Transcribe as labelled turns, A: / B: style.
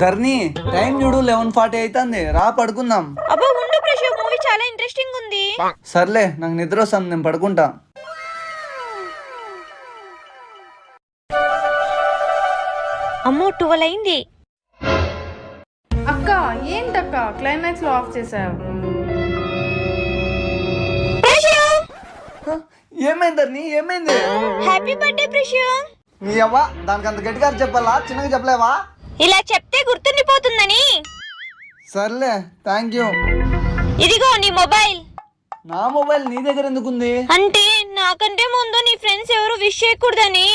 A: ధర్ని time చూడు 11:40 అవుతుంది, రా పడుకుందాం.
B: అబ్బా ఉండు ప్రశు, మూవీ చాలా ఇంట్రెస్టింగ్ ఉంది.
A: సర్లే, నాకు నిద్ర వస్తుంది, నేను పడుకుంటా.
B: అమ్మో 12 అయింది.
C: అక్క ఏంటక్క క్లైమాక్స్ లో ఆఫ్ చేసావు?
A: ఏమైంది ధర్ని, ఏమైంది?
B: Happy birthday ప్రశు.
A: నీ అవ్వ దానికి అంత గట్టిగా చెప్పాలా, చిన్నగా చెప్పలేవా?
B: ఇలా చెప్తే గుర్తుండిపోతుందని.
A: సర్లే, థ్యాంక్ యూ.
B: ఇదిగో నీ మొబైల్.
A: నా మొబైల్ నీ దగ్గర ఎందుకుంది?
B: అంటే నాకంటే ముందు నీ ఫ్రెండ్స్ ఎవరు విష్ చేయకూడదని.